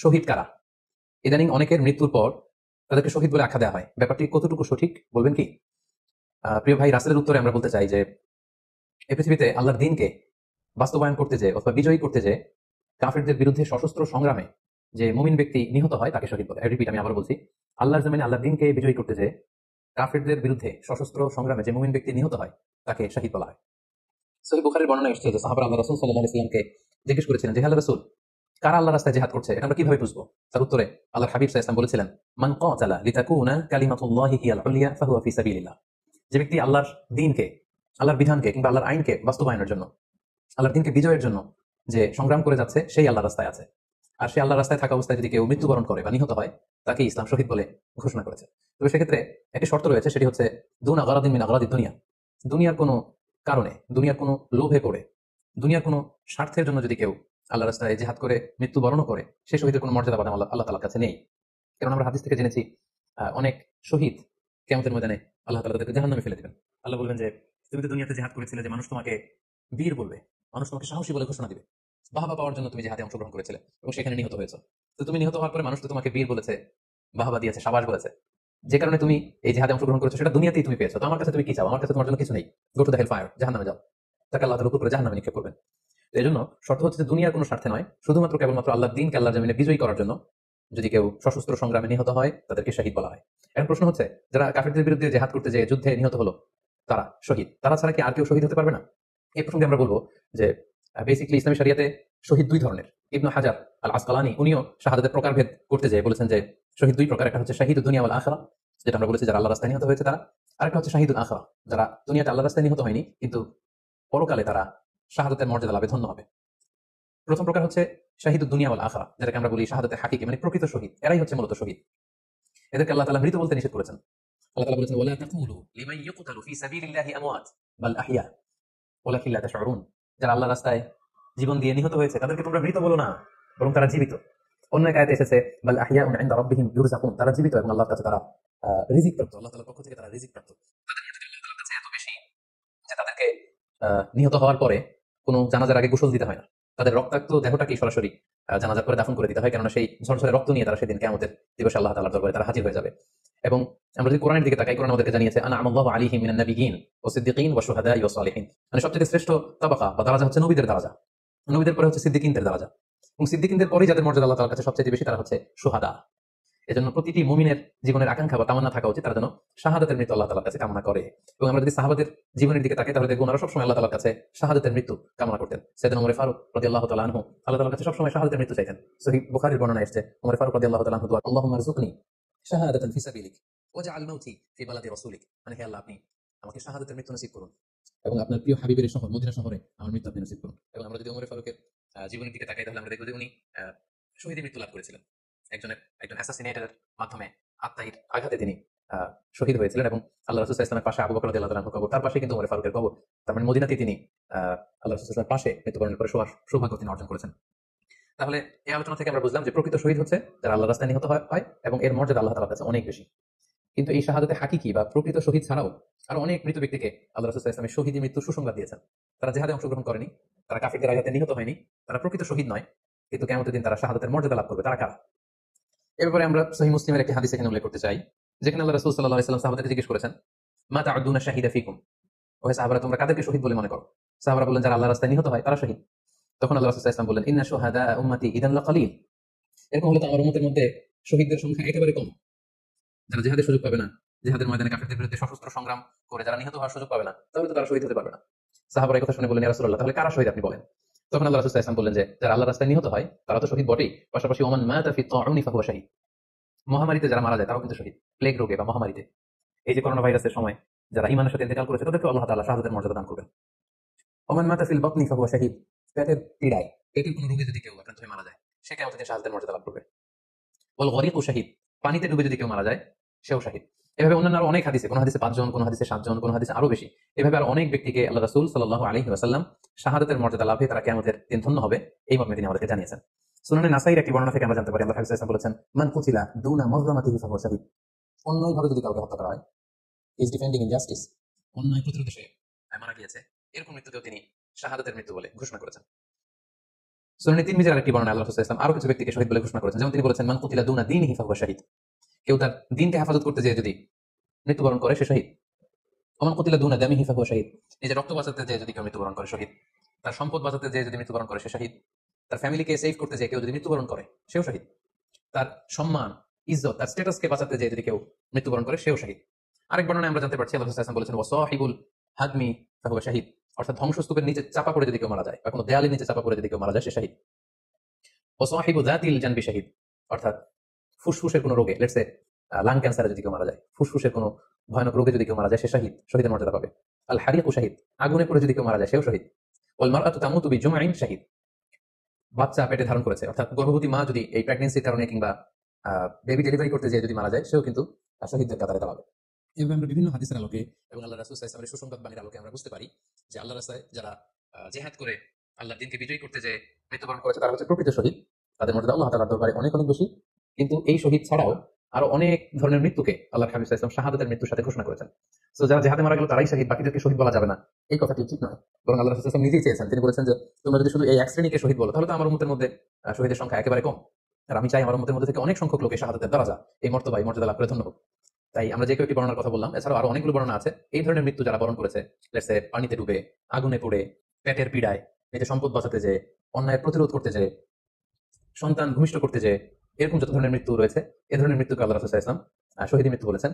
শহীদ কারা। ইদানিং অনেকের মৃত্যুর পর তাদেরকে শহীদ বলে আখ্যা দেওয়া হয়। ব্যাপারটি কতটুকু সঠিক বলবেন কি? প্রিয় ভাই, রাসেলের উত্তরে আমরা বলতে চাই যে এই পৃথিবীতে আল্লাহর দিনকে বাস্তবায়ন করতে যে অথবা বিজয়ী করতে যে কাফেরদের বিরুদ্ধে সশস্ত্র সংগ্রামে যে মুমিন ব্যক্তি নিহত হয় তাকে শহীদ বলে। রিপিট, আমি আবার বলছি, আল্লাহর জমিনে আল্লাহর দিনকে বিজয়ী করতে যে কাফেরদের বিরুদ্ধে সশস্ত্র সংগ্রামে যে মুমিন ব্যক্তি নিহত হয় তাকে শহীদ বলা হয়। সহিহ বুখারীর বর্ণনা এসেছে যে সাহাবারা আল্লাহ রাসূল সাল্লাল্লাহু আলাইহি ওয়াসাল্লামকে জিজ্ঞেস করেছিলেন যে, হে আল্লাহর রাসূল, কারা আল্লাহর রাস্তায় জিহাদ করছে এটা আমরা কিভাবে বুঝবো? তার উত্তরে আল্লাহর হাবিব সাল্লাল্লাহু আলাইহি ওয়াসাল্লাম বলেছিলেন, মান কাতালা লিতাকুনা কালিমাতুল্লাহি হিয়াল উলিয়া ফাহুয়া ফি সাবিলিল্লাহ। যে ব্যক্তি আল্লাহর দিনকে, আল্লাহর বিধানকে কিংবা আল্লাহর আইনকে বাস্তবায়নের জন্য, আল্লাহর দিনকে বিজয়ের জন্য যে সংগ্রাম করে যাচ্ছে সেই আল্লাহর রাস্তায় আছে। আর সে আল্লাহর রাস্তায় থাকা অবস্থায় যদি কেউ মৃত্যুবরণ করে বা নিহত হয় তাকে ইসলাম শহীদ বলে ঘোষণা করেছে। তবে সেক্ষেত্রে একটি শর্ত রয়েছে, সেটি হচ্ছে দুনা গারাদিন মিন আগারাদিদ দুনিয়া। দুনিয়ার কোনো কারণে, দুনিয়ার কোনো লোভে পড়ে, দুনিয়ার কোনো স্বার্থের জন্য যদি কেউ আল্লাহ রাস্তায় জিহাদ করে মৃত্যুবরণ করে, সে শহীদের কোনো মর্যাদা বাদাম আল্লাহ তাআলার কাছে নেই। কারণ আমরা হাদিস থেকে জেনেছি অনেক শহীদ কিয়ামতের ময়দানে আল্লাহ তাআলা তাদেরকে জাহান্নামে ফেলে দিবেন। আল্লাহ বলবেন যে তুমি তো দুনিয়াতে জিহাদ করেছিলে, যে মানুষ তোমাকে বীর বলবে, মানুষ তোমাকে সাহসী বলে ঘোষণা দিবে, বাহবা পাওয়ার জন্য তুমি জিহাদে অংশগ্রহণ করেছিলে এবং সেখানে নিহত হয়েছো। তো তুমি নিহত হওয়ার পরে মানুষ তো তোমাকে বীর বলেছে, বাহবা দিয়েছে, সাবাস বলেছে, যে কারণে তুমি এই জিহাদে অংশগ্রহণ করেছো সেটা দুনিয়াতেই তুমি পেয়েছো। তো আমার কাছে তুমি কি চাও? আমার কাছে তোমার জন্য কিছু নেই। Go to the hell fire, জাহান্নামে যাও। তাকে আল্লাহ তাআলা উপরে জাহান্নামে নিক্ষেপ করবেন। তো এই জন্য শর্ত হচ্ছে যে দুনিয়ার কোনো স্বার্থে নয়, শুধুমাত্র কেবলমাত্র আল্লাহর দিনকে আল্লাহর জমিনে বিজয়ী করার জন্য যদি কেউ সশস্ত্র সংগ্রামে নিহত হয় তাদেরকে শহীদ বলা হয়। এখন প্রশ্ন হচ্ছে, যারা কাফিরদের বিরুদ্ধে জিহাদ করতে যে যুদ্ধে নিহত হলো তারা শহীদ, তারা ছাড়া কি আর কেউ শহীদ হতে পারবে না? এই প্রসঙ্গে আমরা বলবো যে বেসিক্যালি ইসলামী শরিয়াতে শহীদ দুই ধরনের। ইবনু হাজার আল আসকালানি উনিও শাহাদাতের প্রকারভেদ করতে যেয়ে বলেছেন যে শহীদ দুই প্রকার। একটা হচ্ছে শাহিদুদ দুনিয়া ওয়াল আখিরা, যেটা আমরা বলেছি যারা আল্লাহর রাস্তায় নিহত হয়েছে তারা। আরেকটা হচ্ছে শাহিদুল আখিরা, যারা দুনিয়াতে আল্লাহর রাস্তায় নিহত হয়নি কিন্তু পরকালে তারা শাহাদাতের মর্যাদা লাভে ধন্য হবে। প্রথম প্রকার হচ্ছে শাহিদুদ দুনিয়া ওয়াল আখিরা, যেটাকে আমরা বলি শাহাদাতের হাকিকি, মানে প্রকৃত শহীদ। এরাই হচ্ছে মূলত শহীদ। এদেরকে আল্লাহ তাআলা মৃত বলতে নিষেধ করেছেন। আল্লাহ তাআলা বলেছেন, ওয়ালা তাকুলু লিমান ইয়ুকতালু ফি সাবিলিল্লাহি আমওয়াত বাল আহইয়া ওয়ালাকিন লা তাশউরুন। যারা আল্লাহর রাস্তায় জীবন দিয়ে নিহত হয়েছে তাদেরকে তোমরা মৃত বলো না, বরং তারা জীবিত। অন্য এক আয়াতে এসেছে বাল আহইয়াউন ইনদা রাব্বিহিম ইউরযাকুন, তারা জীবিত এবং আল্লাহর কাছে তারা রিজিক প্রাপ্ত, আল্লাহ তাআলার পক্ষ থেকে তারা রিজিক প্রাপ্ত। তাদের নিয়ত আল্লাহ তাআলার কাছে এত বেশি যে তাদেরকে নিহত হওয়ার পরে কোনো জানাজার আগে গোসল দিতে হয় না। তাদের রক্তাক্ত দেহটাকে সরাসরি জানাজার পরে দাফন করে দিতে হয়, কেননা সেই ঝরঝরে রক্ত নিয়ে তারা সেদিন কিয়ামতের দিবসে আল্লাহ তাআলার দরবারে তারা হাজির হয়ে যাবে। এবং আমরা যদি কোরআনের দিকে তাকাই, কোরআন আমাদেরকে জানিয়েছে আনআমাল্লাহু আলাইহিম মিনান নাবিয়্যিন ওয়াস সিদ্দিকিন ওয়াশ শুহাদাই ওয়াস সালিহিন, মানে সবচেয়ে শ্রেষ্ঠ তাবাকা বা দারাজা হচ্ছে নবীদের দারাজা, নবীদের পরে হচ্ছে সিদ্দিকিনদের দারাজা, এবং সিদ্দিকিনদের পরেই যাদের মর্যাদা আল্লাহ তাআলার কাছে সবচেয়ে বেশি তারা হচ্ছে শুহাদা। এজন্য প্রতিটি মুমিনের জীবনের আকাঙ্ক্ষা বা তামান্না থাকা উচিত তারা যেন শাহাদাতের মৃত্যু আল্লাহ তাআলার কাছে কামনা করে। এবং আমরা যদি সাহাবাদের জীবনের দিকে তাকাই তাহলে দেখব ওনারা সবসময় আল্লাহ তাআলার কাছে শাহাদাতের মৃত্যু কামনা করতেন। সাইয়েদনা ওমর ফারুক রাদিয়াল্লাহু তাআলা আনহু আল্লাহ তাআলার কাছে সবসময় শাহাদাতের মৃত্যু চাইতেন। সহিহ বুখারীর বর্ণনা এসেছে, ওমর ফারুক রাদিয়াল্লাহু তাআলা আনহু দোয়া, আল্লাহুম্মা রযুকনি শাহাদাতান ফি সাবিলিক ওয়াজআল মাউতি ফি বালাদি রাসূলিক, মানে হে আল্লাহ আপনি আমাকে শাহাদাতের মৃত্যু নসিব করুন এবং আপনার প্রিয় হাবিবের শহর মদিনা শহরে আমার মৃত্যু আপনি নসিব করুন। এবং আমরা যদি ওমর ফারুকের জীবনের দিকে তাকাই তাহলে আমরা দেখব যে উনি শহীদের মৃত্যু লাভ করেছিলেন। একজন অ্যাসাসিনেটরের মাধ্যমে আত্মাহির আঘাতে তিনি শহীদ হয়েছিলেন। এবং আল্লাহ রাসূল সাল্লাল্লাহু আলাইহি ওয়াসাল্লামের পাশে আবু বকর রাদিয়াল্লাহু তাআলার কবর, তার পাশে কিন্তু ওমর ফারুকের কবর। তার মানে মদিনাতে তিনি আল্লাহ রাসূল সাল্লাল্লাহু আলাইহি ওয়াসাল্লামের পাশে মৃত্যুবরণের পরে শোয়ার সৌভাগ্য তিনি অর্জন করেছেন। তাহলে এই আলোচনা থেকে আমরা বুঝলাম যে প্রকৃত শহীদ হচ্ছে যারা আল্লাহর রাস্তায় নিহত হয় এবং এর মর্যাদা আল্লাহ তাআলার কাছে অনেক বেশি। কিন্তু এই শাহাদাতে হাকিকি বা প্রকৃত শহীদ ছাড়াও আরো অনেক মৃত ব্যক্তিকে আল্লাহ রাসূল সাল্লাল্লাহু আলাইহি ওয়াসাল্লামের শহীদের মৃত্যুর সুসংবাদ দিয়েছেন। তারা জিহাদে অংশগ্রহণ করেনি, তারা কাফিরদের আঘাতে নিহত হয়নি, তারা প্রকৃত শহীদ নয়, কিন্তু কিয়ামতের দিন তারা শাহাদাতের মর্যাদা লাভ করবে। তারা কারা? এ ব্যাপারে আমরা সহিহ মুসলিমের একটি হাদিস এখানে উল্লেখ করতে চাই, যেখানে আল্লাহ রাসূল সাল্লাল্লাহু আলাইহি ওয়াসাল্লাম সাহাবাদেরকে জিজ্ঞেস করেছেন, মা তা'উদ্দুনা শাহিদা ফিকুম, ওহে সাহাবারা তোমরা কাদেরকে শহীদ বলে মনে করো? সাহাবারা বললেন যারা আল্লাহর রাস্তায় নিহত হয় তারা শহীদ। তখন আল্লাহ রাসূল সাল্লাল্লাহু আলাইহি ওয়াসাল্লাম বললেন, ইন্না শুহাদা উম্মতি ইদান লাকালিল, এরকম হলে তো আমার উম্মতের মধ্যে শহীদদের সংখ্যা একেবারে কম। যারা জিহাদের সুযোগ পাবে না, জিহাদের ময়দানে কাফিরদের বিরুদ্ধে সশস্ত্র সংগ্রাম করে যারা নিহত হওয়ার সুযোগ পাবে না, তাহলে তো তারা শহীদ হতে পারবে না। সাহাবারা এই কথা শুনে বললেন, ইয়া রাসূলুল্লাহ তাহলে কারা শহীদ আপনি বলেন। তখন আল্লাহ রাসূল সাল্লাল্লাহু আলাইহি ওয়াসাল্লাম বললেন যে যারা আল্লাহর রাস্তায় নিহত হয় তারা তো শহীদ বটেই, পাশাপাশি ওমান মাতা ফি তাউনি ফাহুয়া শাহীদ, মহামারীতে যারা মারা যায় তারাও কিন্তু শহীদ। প্লেগ রোগে বা মহামারীতে, এই যে করোনা ভাইরাসের সময় যারা ঈমানের সাথে ইন্তেকাল করেছে তাদেরকে আল্লাহ তাআলা শাহাদাতের মর্যাদা দান করবেন। ওমান মাতা ফিল বাতনি ফাহুয়া শাহীদ, পেটের পীড়ায়, পেটের কোনো রোগে যদি কেউ আক্রান্ত হয়ে মারা যায় সে কিয়ামতের দিন শাহাদাতের মর্যাদা লাভ করবে। ওয়াল গরিকু শাহীদ, পানিতে ডুবে যদি কেউ মারা যায় সেও শাহীদ। এভাবে অন্যান্য আরো অনেক হাদিসে, কোন হাদিসে 5 জন, কোন হাদিসে 7 জন, কোন হাদিসে আরো বেশি, এভাবে আর অনেক ব্যক্তিকে আল্লাহ রাসূল সাল্লাল্লাহু আলাইহি ওয়াসাল্লাম শাহাদাতের মর্যাদা লাভে তারা কিয়ামতের দিন ধন্য হবে এই মর্মে তিনি আমাদেরকে জানিয়েছেন। সুনানে নাসাইর একটি বর্ণনা থেকে আমরা জানতে পারি আল্লাহ হাবিব সাল্লাল্লাহু আলাইহি ওয়াসাল্লাম বলেছেন, মান কুতিলা দুনা মাযলামাতিহি ফাহুয়া শাহীদ, অন্যায়ভাবে যদি কাউকে হত্যা করা হয়, ইজ ডিফেন্ডিং ইনজাস্টিস, অন্যায় প্রতিরোধে সে মারা গিয়েছে, এরকম মৃত্যুকেও তিনি শাহাদাতের মৃত্যু বলে ঘোষণা করেছেন। সুনানে তিরমিজির আরেকটি বর্ণনা আল্লাহ রাসূল সাল্লাল্লাহু আলাইহি ওয়াসাল্লাম আরো কিছু ব্যক্তিকে শহীদ বলে ঘোষণা করেছেন, যেমন তিনি বলেছেন, মান কুতিলা দুনা দীনিহি ফাহুয়া শাহীদ। কেউ তার দ্বীনকে হেফাজত করতে যেয়ে যদি মৃত্যুবরণ করে সে শহীদ। ওমান কুতিলা দুনা দামিহি ফাহুয়া শাহীদ। নিজের রক্ত বাঁচাতে যেয়ে যদি কেউ মৃত্যুবরণ করে শহীদ। তার সম্পদ বাঁচাতে যেয়ে যদি মৃত্যুবরণ করে সে শহীদ। তার ফ্যামিলিকে সেভ করতে যেয়ে কেউ যদি মৃত্যুবরণ করে সেও শহীদ। তার সম্মান, ইজ্জত, তার স্ট্যাটাসকে বাঁচাতে যেয়ে যদি কেউ মৃত্যুবরণ করে সেও শহীদ। আরেক বর্ণনায় আমরা জানতে পারছি আল্লাহ রাসূল সাল্লাল্লাহু আলাইহি ওয়াসাল্লাম বলেছেন, ওয়াসাহিবুল হাদমি ফাহুয়া শাহীদ। অর্থাৎ ধ্বংসস্তূপের নিচে চাপা পড়ে যদি কেউ মারা যায় বা কোনো দেয়ালের নিচে চাপা পড়ে যদি কেউ মারা যায় সে শহীদ। ওয়াসাহিবু যাতিল জানবি শাহীদ। অর্থাৎ ফুসফুসের কোনো রোগে, লেটস সে লাং ক্যান্সারে যদি কেউ মারা যায়, ফুসফুসের কোনো ভয়ানক রোগে যদি কেউ মারা যায় সে শহীদ, শহীদের মর্যাদা পাবে। আল হারিকু শাহীদ। আগুনে পড়ে যদি কেউ মারা যায় সেও শহীদ। ওয়াল মারআতু তামুতু বিজুমআইন শাহীদ। বাচ্চা পেটে ধারণ করেছে, অর্থাৎ গর্ভবতী মা যদি এই প্রেগন্যান্সির কারণে কিংবা বেবি ডেলিভারি করতে যেয়ে যদি মারা যায় সেও কিন্তু শহীদদের কাতারে দাঁড়াবে। এভাবে আমরা বিভিন্ন হাদিসের আলোকে এবং আল্লাহ রাসূল সাল্লাল্লাহু আলাইহি ওয়াসাল্লামের সুসংবাদ বাণীর আলোকে আমরা বুঝতে পারি যে আল্লাহ রাস্তায় যারা জিহাদ করে আল্লাহর দ্বীনকে বিজয়ী করতে যে মৃত্যুবরণ করেছে তারা হচ্ছে প্রকৃত শহীদ। তাদের মর্যাদা আল্লাহ তাআলার দরবারে অনেক অনেক বেশি। কিন্তু এই শহীদ ছাড়াও আরো অনেক ধরনের মৃত্যুকে আল্লাহর হাবিব সাল্লাল্লাহু আলাইহি ওয়াসাল্লাম শাহাদাতের মৃত্যুর সাথে ঘোষণা করেছেন। সো যারা জিহাদে মারা গেল তারাই শহীদ, বাকিদেরকে শহীদ বলা যাবে না, এই কথাটি ঠিক নয়। বরং আল্লাহ রাসূল সাল্লাল্লাহু আলাইহি ওয়াসাল্লাম নিজেই চেয়েছেন, তিনি বলেছেন যে তোমরা যদি শুধু এই এক শ্রেণীকে শহীদ বলো তাহলে তো আমার উম্মতের মধ্যে শহীদের সংখ্যা একেবারে কম। আর আমি চাই আমার উম্মতের মধ্যে থেকে অনেক সংখ্যক লোকে শাহাদাতের দরজা, এই মর্তবা, এই মর্যাদা লাভ করে ধন্য হোক। তাই আমরা যে কয়েকটি বর্ণনার কথা বললাম, এছাড়াও আরো অনেকগুলো বর্ণনা আছে এই ধরনের মৃত্যু যারা বরণ করেছে, লেটস সে পানিতে ডুবে, আগুনে পড়ে, পেটের পীড়ায়, নিজের সম্পদ বাঁচাতে যে, অন্যায় প্রতিরোধ করতে যে, সন্তান ভূমিষ্ঠ করতে যে, এরকম যত ধরনের মৃত্যু রয়েছে এ ধরনের মৃত্যুকে আল্লাহ রাসূল সাল্লাল্লাহু আলাইহি ওয়াসাল্লাম শহীদ মৃত্যু বলেছেন।